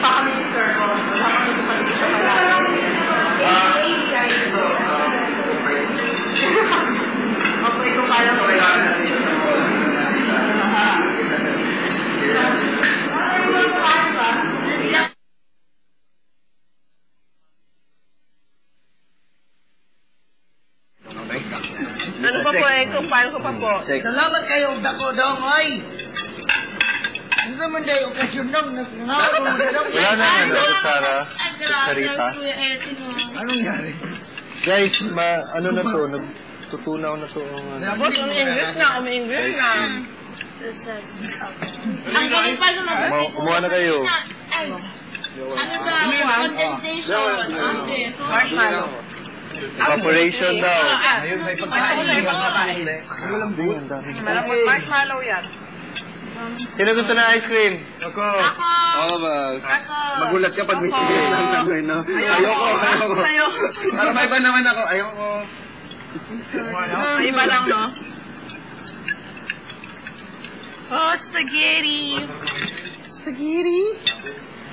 Pa kami ni Sir, wala kami sa paligid sa pala. Okay, kung paano ko pa po. Salamat kayo, dako dong, ay! Ano naman dahil okasyon nang nangako mo na dong? Wala na nga, kutsara. Sarita. Anong yari? Guys, ano na to? Nagtutunaw na to. Boss, umi-English na, umi-English na. Ang galing pa naman. Kumuha na kayo. Ano ba? Condensation. Marshmallow. Evaporation daw. Ayun, may pagkain. Walang din, ang dami. Malamang marshmallow yan. Sino gusto na ice cream? Ako. Oo ba? Magulat ka pag may sige lang namin, no? Ayoko. Para may iba naman ako. Ayoko. Iba lang, no? Oh, spaghetti. Spaghetti?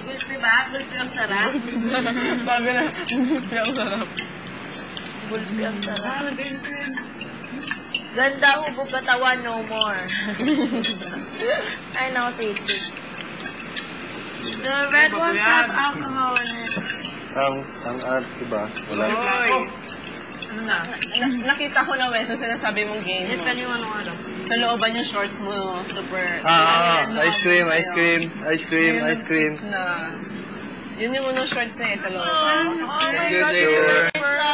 Gulpi ba? Gulpi ang sarap? Bago na. Gulpi ang sarap. Gulpi ang sarap. Ganda hubog katawan, no more. I know, Titi. The red one has alcohol in it. Ang diba? Wala. Oy. Ano na? Nakita ko na, Wes, yung sinasabi mong game mo. Depende mo ano. Sa looban yung shorts mo, super... Ice cream. Na... Yun yung unang shorts na sa loob. Sure.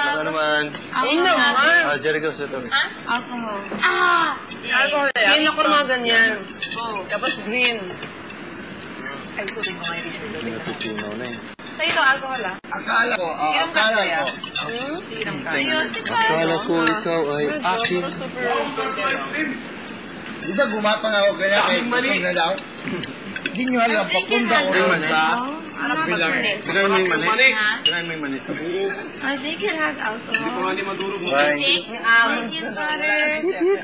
Ano naman? Ayun naman! Jericho, sit up. Alcohol. Alcohol yan? Green ako mga ganyan. Tapos green. Ay, ito rin ko ngayon. Natutunaw na eh. Sa'yo ito, alcohol ah. Akala ko. Tirang ka. Akala ko ikaw ay akin. Super good. Di ba gumapang ako kaya kay kusog na daw? Di nyo alam, papunta ko rin sa... Kailan mo yung mani? I think it has alcohol. Bye. May almonds na daw.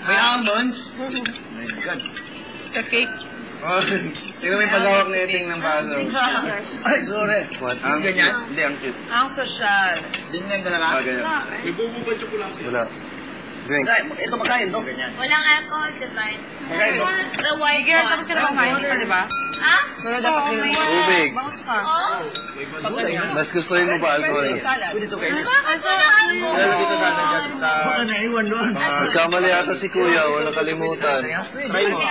May almonds? My God. Sa cake. Tingnan mo yung paghawak na iting ng baso. Ay, sorry. What? Ang ganyan? Hindi, ang cute. Ang social. Ganyan talaga? Wala. Drink. Ito makain to. Ganyan. Walang alcohol, divine. Makain to. The white Girl, one. tapos ka na kumain, di ba, di ba? Ha? Pero dapat yun. Tubig. Bangus ka. Oh? Pag ganyan. Mas gustuhin mo ba alcohol? Pwede to kayo. Bakit walang alcohol? Baka naiwan doon. Nagkamali ata si Kuya, wala kalimutan. Try mo.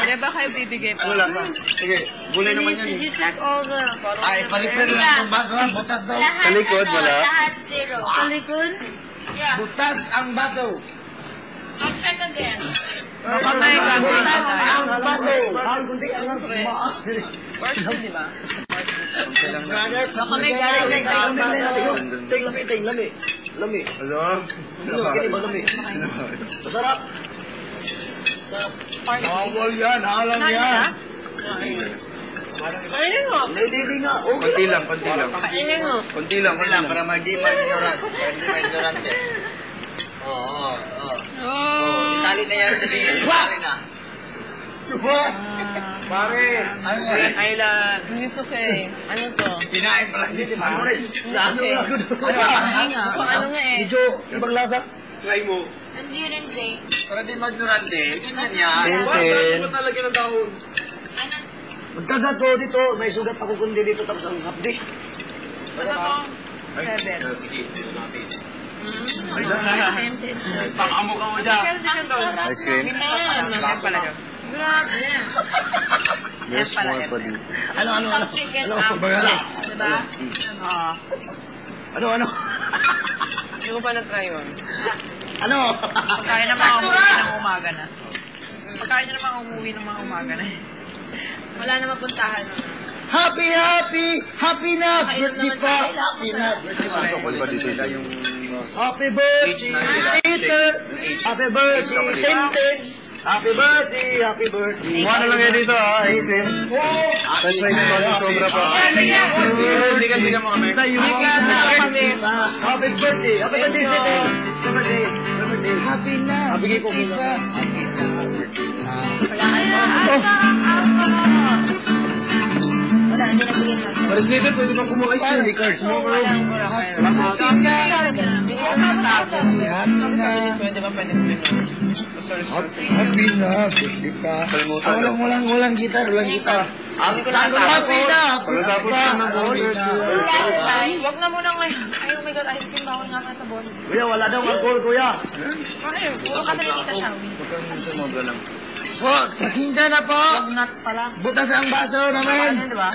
Di ba kayo bibigay pa? Ano lang? Sige, gulay naman yan. Did you check all the... Ay, palipin lang ang baso. Butas daw. Sa likod, wala? Lahat zero. Sa likod? Yeah. Butas ang baso. I'll check again. Patay ka. Butas ang baso. Ang kunti ang First, di ba? Baka may galing. Ting lami. Lami. Ano? Kini ba lami? Masarap. Bawal yan. Halang yan. Kainin mo. Hindi nga. Konti lang. Kainin mo. Konti lang. Para mag-ignorant. Mag-ignorant yan. Oo. Itali na yan. Itali na. Pare. Ayla, hindi to kay. Ano to? Kinain pa lang dito. Pare. Ano nga eh. Medyo ibang lasa. Hindi rin drink. Para di mag-ignorante. Tingnan yan. Tintin. Ano? Magkagato dito. May sugat ako kundi dito tapos ang hapdi. Ano to? 7. Pakamukha mo dyan. Ice cream. Yan pala yun. Grabe. There's more pa dito. Ano? Chicken Ano? apple. Bagala. Diba? Ano? Hindi ko pa na-try yun. Ano? Pagkain naman umuwi ng umaga na. Pagkain naman umuwi ng mga umaga na. Wala na mapuntahan. Happy na birthday pa. Happy birthday, Peter. Happy birthday, Tintin. Happy birthday. Kumuha na lang yan dito ha, ice cream. Tapos may sobra pa. Bigyan mo kami. Sa iyo. Happy birthday, Tintin. Happy na. Bigay ko kita. Wala, hindi nagbigay na. Paris later, pwede bang kumuha ice cream? Liquors mo. Pwede ba pwede ko pinuha? Happy na, birthday pa. Kalimutan. Walang gitar. Hindi ko na Pagkatapos ko ng bonus. Huwag na muna ngayon. Ay, oh my God, ice cream bawal nga sa bonus. Kuya, wala daw alcohol, kuya. Ay, puro ka na kita, Shawi. Po, pasensya na po. Nuts pala. Butas ang baso namin. Ano, di ba?